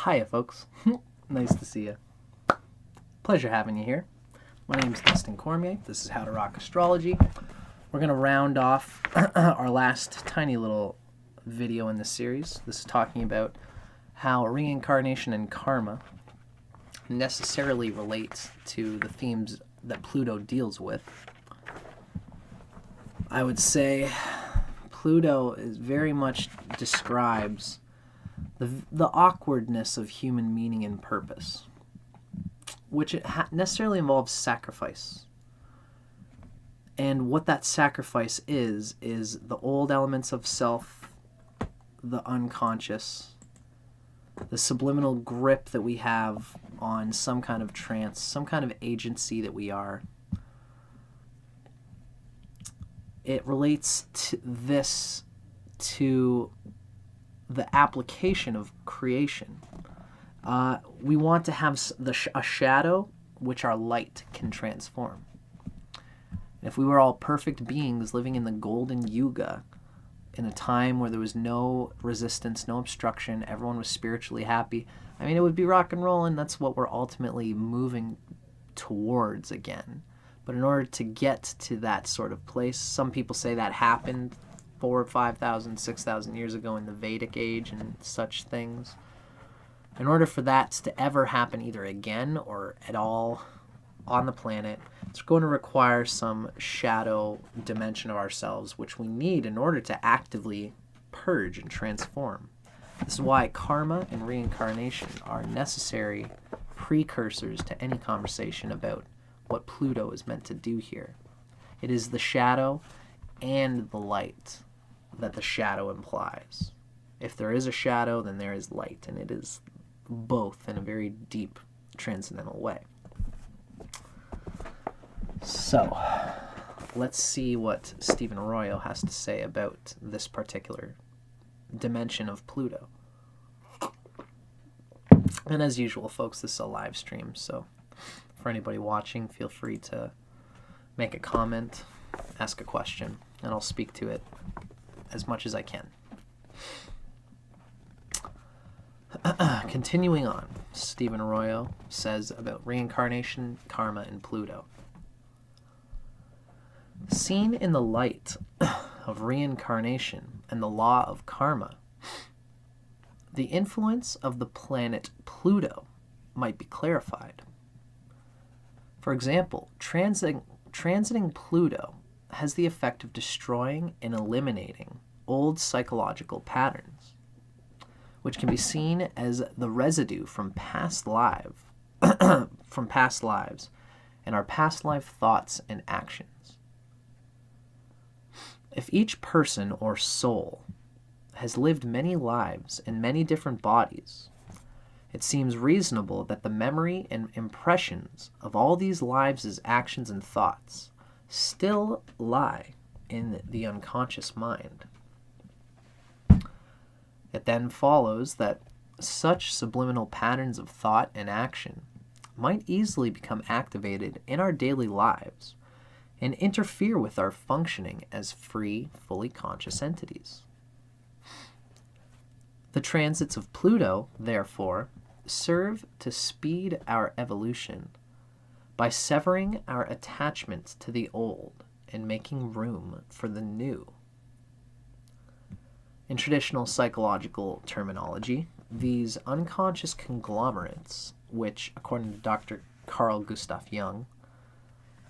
Hiya, folks. Nice to see you. Pleasure having you here. My name is Dustin Cormier. This is How to Rock Astrology. We're going to round off our last tiny little video in this series. This is talking about how reincarnation and karma necessarily relates to the themes that Pluto deals with. I would say Pluto is very much describes the awkwardness of human meaning and purpose, which it necessarily involves sacrifice. And what that sacrifice is the old elements of self, the unconscious, the subliminal grip that we have on some kind of trance, some kind of agency that we are. It relates to this to the application of creation. We want to have a shadow which our light can transform. If we were all perfect beings living in the golden yuga, in a time where there was no resistance, no obstruction, everyone was spiritually happy, I mean, it would be rock and roll, and that's what we're ultimately moving towards again. But in order to get to that sort of place, some people say that happened 4,000, 5,000, 6,000 years ago in the Vedic age and such things. In order for that to ever happen either again or at all on the planet, it's going to require some shadow dimension of ourselves, which we need in order to actively purge and transform. This is why karma and reincarnation are necessary precursors to any conversation about what Pluto is meant to do here. It is the shadow and the light that the shadow implies. If there is a shadow, then there is light, and it is both in a very deep, transcendental way. So, let's see what Stephen Arroyo has to say about this particular dimension of Pluto. And as usual, folks, this is a live stream, so for anybody watching, feel free to make a comment, ask a question, and I'll speak to it as much as I can. Continuing on, Stephen Arroyo says about reincarnation, karma, and Pluto. Seen in the light of reincarnation and the law of karma, the influence of the planet Pluto might be clarified. For example, transiting Pluto has the effect of destroying and eliminating old psychological patterns, which can be seen as the residue from past lives and our past life thoughts and actions. If each person or soul has lived many lives in many different bodies, it seems reasonable that the memory and impressions of all these lives' actions and thoughts still lie in the unconscious mind. It then follows that such subliminal patterns of thought and action might easily become activated in our daily lives and interfere with our functioning as free, fully conscious entities. The transits of Pluto, therefore, serve to speed our evolution by severing our attachment to the old and making room for the new. In traditional psychological terminology, these unconscious conglomerates, which, according to Dr. Carl Gustav Jung,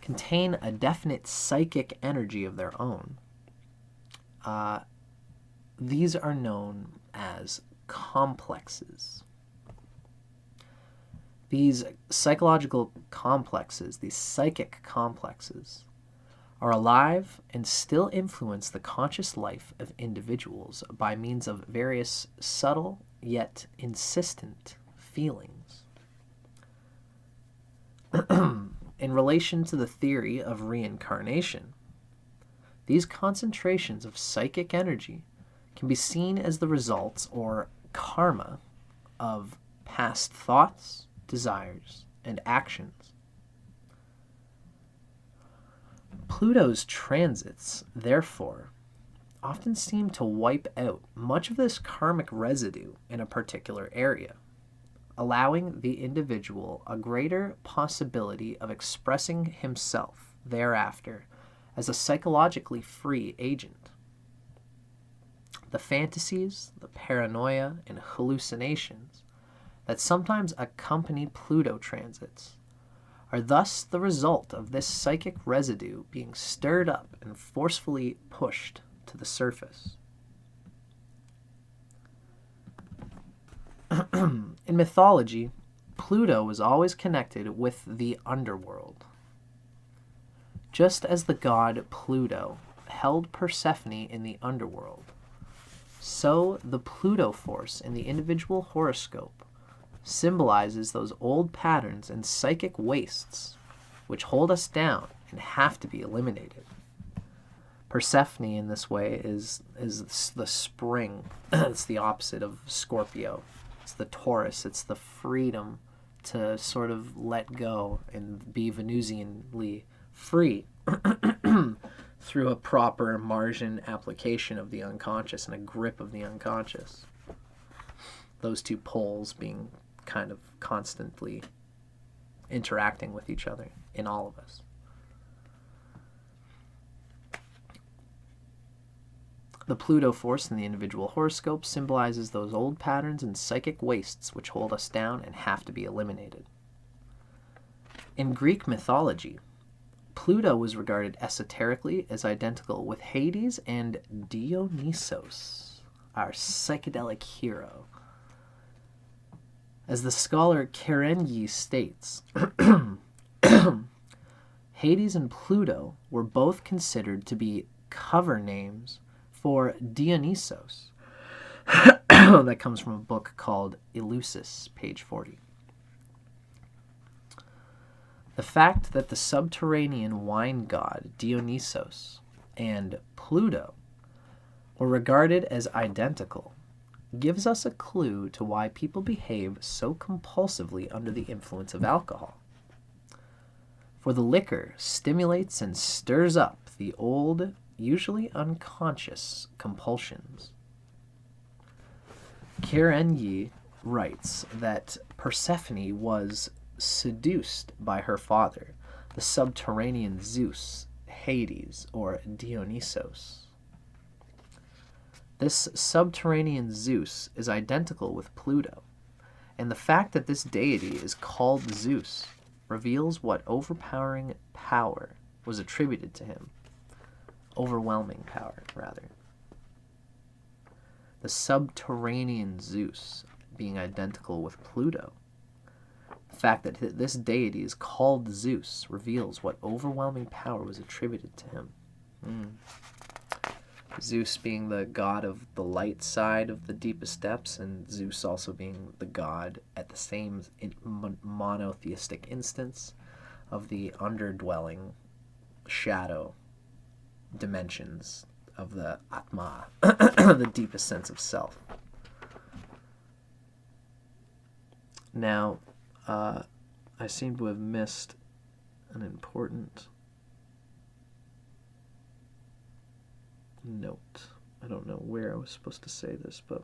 contain a definite psychic energy of their own, these are known as complexes. These psychological complexes, these psychic complexes, are alive and still influence the conscious life of individuals by means of various subtle yet insistent feelings. In relation to the theory of reincarnation, these concentrations of psychic energy can be seen as the results or karma of past thoughts, desires, and actions. Pluto's transits, therefore, often seem to wipe out much of this karmic residue in a particular area, allowing the individual a greater possibility of expressing himself thereafter as a psychologically free agent. The fantasies, the paranoia, and hallucinations that sometimes accompany Pluto transits are thus the result of this psychic residue being stirred up and forcefully pushed to the surface. In mythology, Pluto was always connected with the underworld. Just as the god Pluto held Persephone in the underworld, so the Pluto force in the individual horoscope symbolizes those old patterns and psychic wastes which hold us down and have to be eliminated. Persephone in this way is the spring. It's the opposite of Scorpio. It's the Taurus. It's the freedom to sort of let go and be Venusianly free through a proper Martian application of the unconscious and a grip of the unconscious. Those two poles being kind of constantly interacting with each other in all of us. The Pluto force in the individual horoscope symbolizes those old patterns and psychic wastes which hold us down and have to be eliminated. In Greek mythology, Pluto was regarded esoterically as identical with Hades and Dionysos, our psychedelic hero. As the scholar Kerenyi states, Hades and Pluto were both considered to be cover names for Dionysos. That comes from a book called Eleusis, page 40. The fact that the subterranean wine god Dionysos and Pluto were regarded as identical gives us a clue to why people behave so compulsively under the influence of alcohol. For the liquor stimulates and stirs up the old, usually unconscious compulsions. Kerenyi writes that Persephone was seduced by her father, the subterranean Zeus, Hades, or Dionysos. This subterranean Zeus is identical with Pluto, and the fact that this deity is called Zeus reveals what overpowering power was attributed to him. Overwhelming power, rather. The subterranean Zeus being identical with Pluto. The fact that this deity is called Zeus reveals what overwhelming power was attributed to him. Zeus being the god of the light side of the deepest depths, and Zeus also being the god at the same monotheistic instance of the underdwelling shadow dimensions of the Atma, the deepest sense of self. Now, I seem to have missed an important note. I don't know where I was supposed to say this, but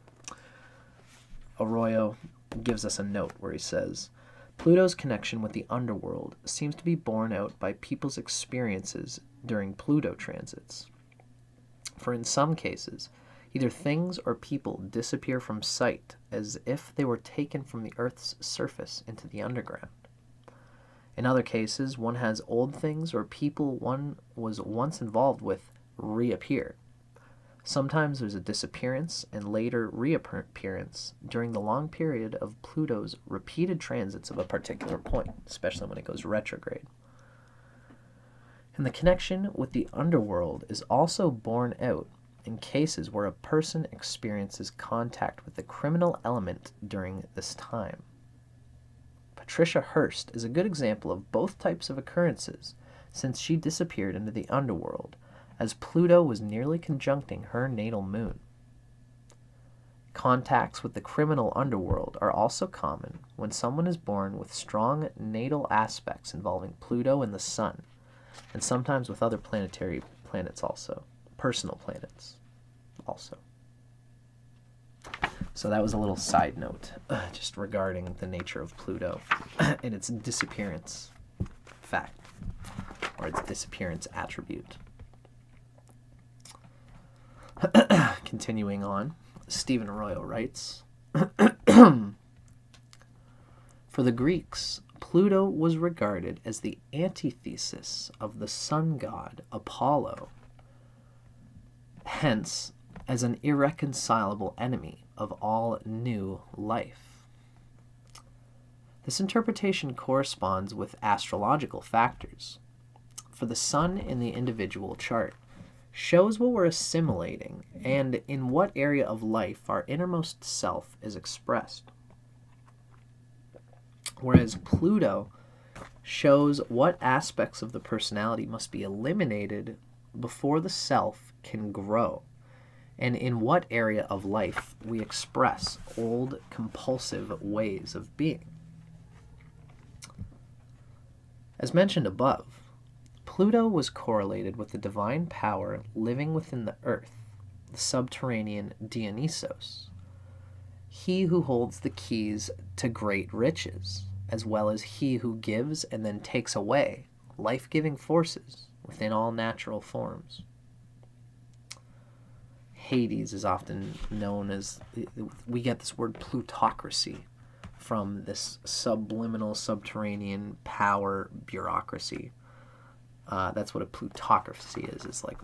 Arroyo gives us a note where he says, Pluto's connection with the underworld seems to be borne out by people's experiences during Pluto transits. For in some cases, either things or people disappear from sight as if they were taken from the Earth's surface into the underground. In other cases, one has old things or people one was once involved with reappear. Sometimes there's a disappearance and later reappearance during the long period of Pluto's repeated transits of a particular point, especially when it goes retrograde. And the connection with the underworld is also borne out in cases where a person experiences contact with the criminal element during this time. Patricia Hearst is a good example of both types of occurrences, since she disappeared into the underworld, as Pluto was nearly conjuncting her natal moon. Contacts with the criminal underworld are also common when someone is born with strong natal aspects involving Pluto and the Sun, and sometimes with other planetary planets also, personal planets also. So that was a little side note, just regarding the nature of Pluto and its disappearance fact, or its disappearance attribute. Continuing on, Stephen Arroyo writes, for the Greeks, Pluto was regarded as the antithesis of the sun god Apollo, hence as an irreconcilable enemy of all new life. This interpretation corresponds with astrological factors, for the sun in the individual chart shows what we're assimilating and in what area of life our innermost self is expressed, whereas Pluto shows what aspects of the personality must be eliminated before the self can grow, and in what area of life we express old compulsive ways of being. As mentioned above, Pluto was correlated with the divine power living within the earth, the subterranean Dionysos, he who holds the keys to great riches, as well as he who gives and then takes away life-giving forces within all natural forms. Hades is often known as, we get this word plutocracy from this subliminal subterranean power bureaucracy. That's what a plutocracy is. It's like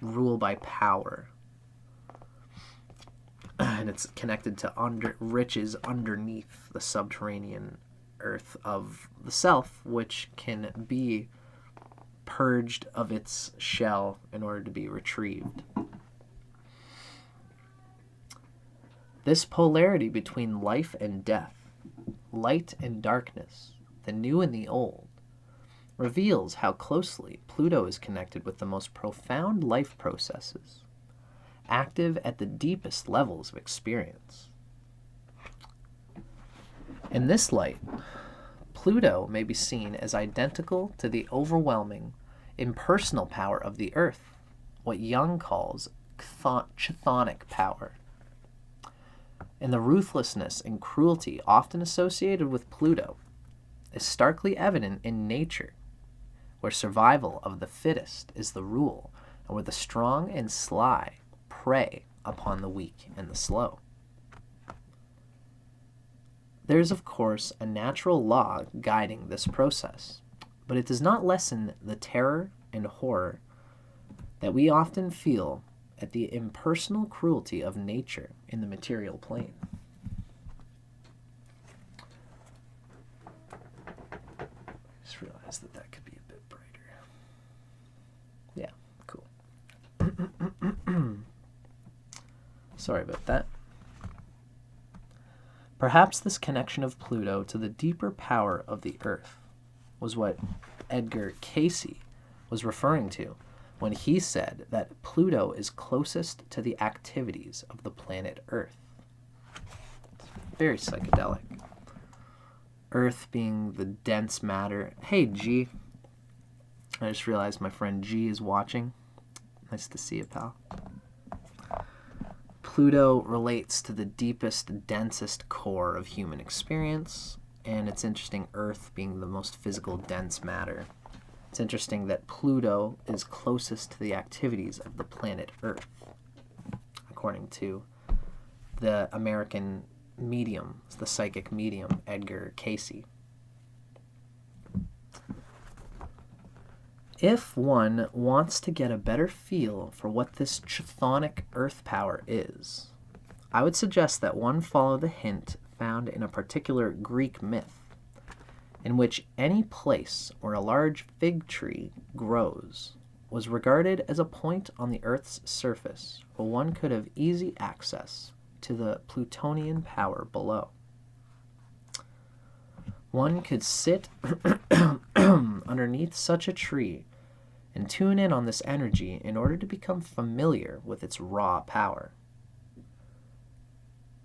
rule by power. And it's connected to riches underneath the subterranean earth of the self, which can be purged of its shell in order to be retrieved. This polarity between life and death, light and darkness, the new and the old, reveals how closely Pluto is connected with the most profound life processes, active at the deepest levels of experience. In this light, Pluto may be seen as identical to the overwhelming, impersonal power of the Earth, what Jung calls Chthonic power. And the ruthlessness and cruelty often associated with Pluto is starkly evident in nature, where survival of the fittest is the rule, and where the strong and sly prey upon the weak and the slow. There is, of course, a natural law guiding this process, but it does not lessen the terror and horror that we often feel at the impersonal cruelty of nature in the material plane. I just realized that could be a bit brighter. Yeah, cool. Sorry about that. Perhaps this connection of Pluto to the deeper power of the Earth was what Edgar Cayce was referring to when he said that Pluto is closest to the activities of the planet Earth. It's very psychedelic. Earth being the dense matter. Hey, G. I just realized my friend G is watching. Nice to see you, pal. Pluto relates to the deepest, densest core of human experience, and it's interesting, Earth being the most physical, dense matter. It's interesting that Pluto is closest to the activities of the planet Earth, according to the American medium, the psychic medium, Edgar Cayce. If one wants to get a better feel for what this chthonic earth power is, I would suggest that one follow the hint found in a particular Greek myth, in which any place where a large fig tree grows was regarded as a point on the Earth's surface where one could have easy access to the Plutonian power below. One could sit underneath such a tree and tune in on this energy in order to become familiar with its raw power.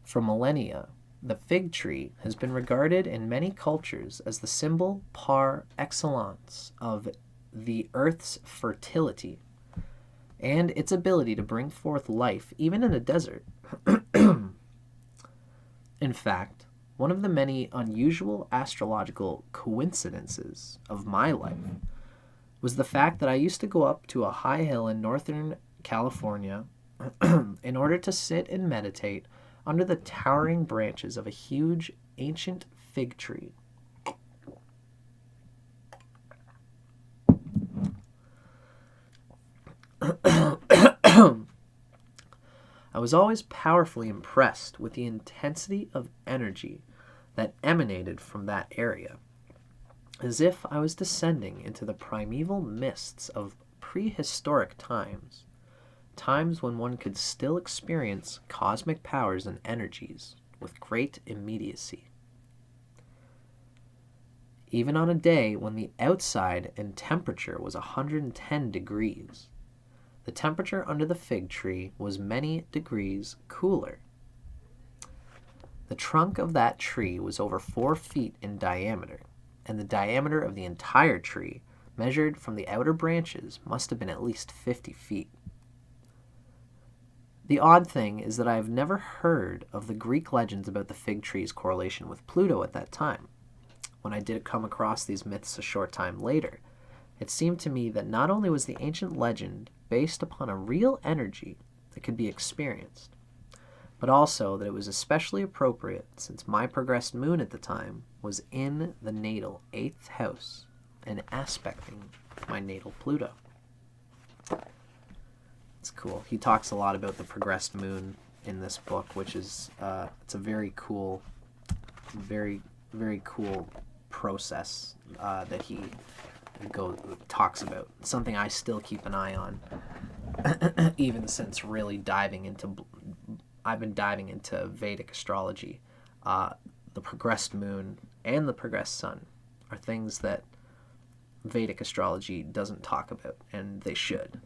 For millennia, the fig tree has been regarded in many cultures as the symbol par excellence of the Earth's fertility, and its ability to bring forth life even in a desert. In fact, one of the many unusual astrological coincidences of my life was the fact that I used to go up to a high hill in northern California in order to sit and meditate under the towering branches of a huge ancient fig tree. I was always powerfully impressed with the intensity of energy that emanated from that area, as if I was descending into the primeval mists of prehistoric times, times when one could still experience cosmic powers and energies with great immediacy. Even on a day when the outside and temperature was 110 degrees, the temperature under the fig tree was many degrees cooler. The trunk of that tree was over 4 feet in diameter, and the diameter of the entire tree, measured from the outer branches, must have been at least 50 feet. The odd thing is that I have never heard of the Greek legends about the fig tree's correlation with Pluto at that time. When I did come across these myths a short time later, it seemed to me that not only was the ancient legend based upon a real energy that could be experienced, but also that it was especially appropriate since my progressed moon at the time was in the natal 8th house and aspecting my natal Pluto. It's cool. He talks a lot about the progressed moon in this book, which is it's a very cool process that he talks about. Something I still keep an eye on, even since really I've been diving into Vedic astrology. The progressed moon and the progressed sun are things that Vedic astrology doesn't talk about, and they should.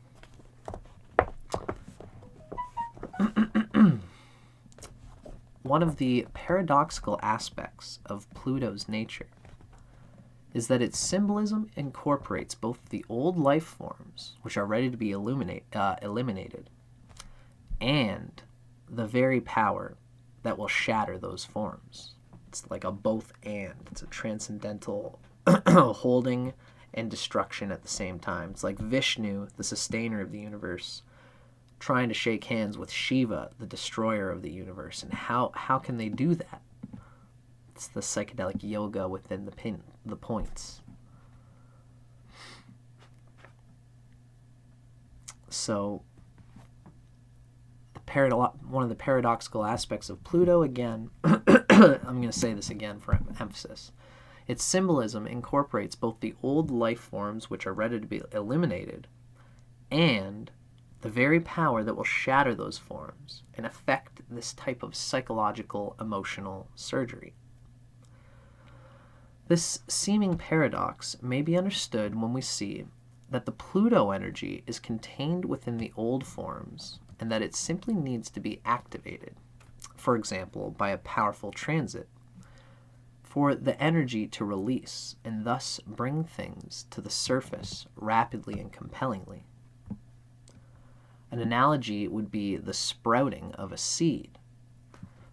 One of the paradoxical aspects of Pluto's nature is that its symbolism incorporates both the old life forms, which are ready to be eliminated, and the very power that will shatter those forms. It's like a both and. It's a transcendental holding and destruction at the same time. It's like Vishnu, the sustainer of the universe, trying to shake hands with Shiva, the destroyer of the universe. And how can they do that? It's the psychedelic yoga within the points. So, one of the paradoxical aspects of Pluto, again, I'm going to say this again for emphasis. Its symbolism incorporates both the old life forms, which are ready to be eliminated, and the very power that will shatter those forms and affect this type of psychological, emotional surgery. This seeming paradox may be understood when we see that the Pluto energy is contained within the old forms and that it simply needs to be activated, for example, by a powerful transit, for the energy to release and thus bring things to the surface rapidly and compellingly. An analogy would be the sprouting of a seed,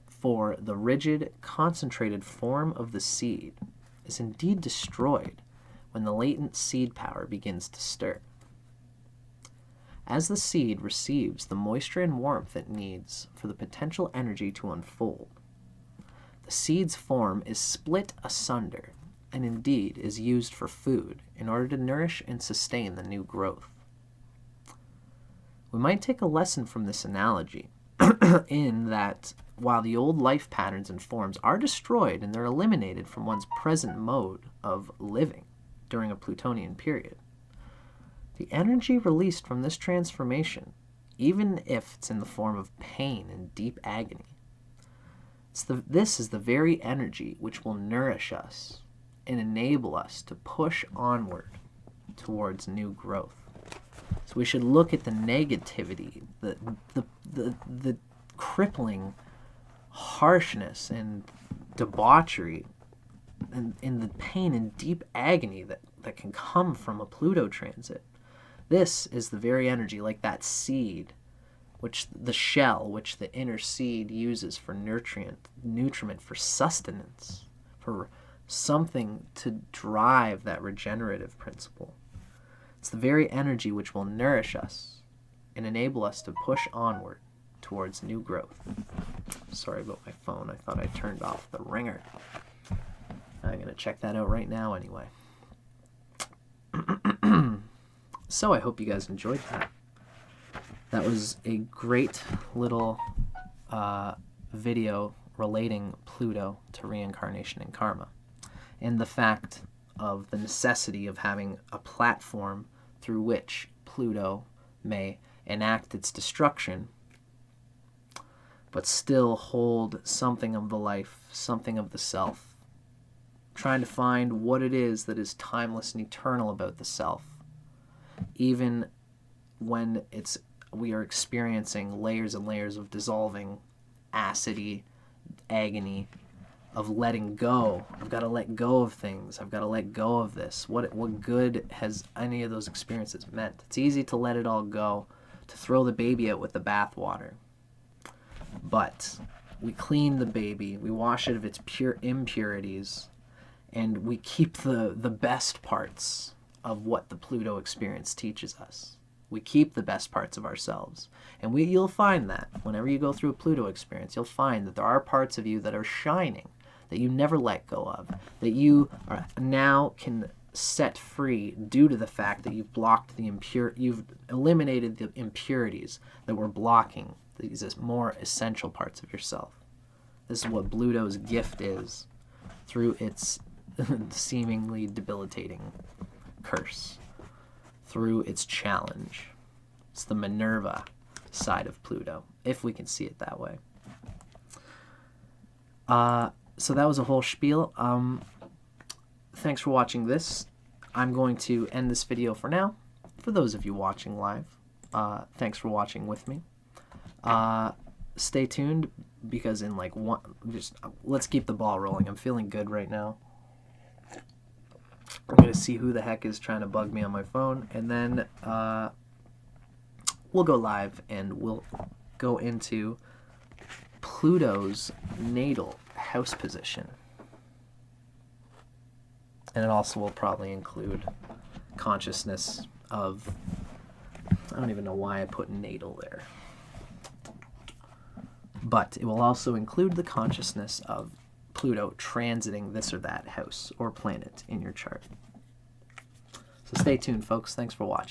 for the rigid, concentrated form of the seed is indeed destroyed when the latent seed power begins to stir. As the seed receives the moisture and warmth it needs for the potential energy to unfold, the seed's form is split asunder and indeed is used for food in order to nourish and sustain the new growth. We might take a lesson from this analogy in that while the old life patterns and forms are destroyed and they're eliminated from one's present mode of living during a Plutonian period, the energy released from this transformation, even if it's in the form of pain and deep agony, this is the very energy which will nourish us and enable us to push onward towards new growth. So we should look at the negativity, the crippling harshness and debauchery and in the pain and deep agony that can come from a Pluto transit. This is the very energy, like that seed, which the shell, which the inner seed uses for nutriment, for sustenance, for something to drive that regenerative principle. It's the very energy which will nourish us and enable us to push onward towards new growth. Sorry about my phone. I thought I turned off the ringer. I'm going to check that out right now anyway. So I hope you guys enjoyed that. That was a great little video relating Pluto to reincarnation and karma, and the fact of the necessity of having a platform through which Pluto may enact its destruction, but still hold something of the life, something of the self, trying to find what it is that is timeless and eternal about the self, even when we are experiencing layers and layers of dissolving, acidy, agony, of letting go. I've got to let go of things. I've got to let go of this. What good has any of those experiences meant? It's easy to let it all go, to throw the baby out with the bathwater. But we clean the baby, we wash it of its pure impurities, and we keep the best parts of what the Pluto experience teaches us. We keep the best parts of ourselves. And you'll find that whenever you go through a Pluto experience, you'll find that there are parts of you that are shining, that you never let go of, that you now can set free due to the fact that you've you've eliminated the impurities that were blocking these more essential parts of yourself. This is what Pluto's gift is through its seemingly debilitating curse, through its challenge. It's the Minerva side of Pluto, if we can see it that way. So that was a whole spiel. Thanks for watching this. I'm going to end this video for now. For those of you watching live, thanks for watching with me. Stay tuned, because in like let's keep the ball rolling. I'm feeling good right now. I'm going to see who the heck is trying to bug me on my phone, and then we'll go live and we'll go into Pluto's natal house position. And it also will probably include consciousness of, I don't even know why I put natal there, but it will also include the consciousness of Pluto transiting this or that house or planet in your chart. So stay tuned, folks. Thanks for watching.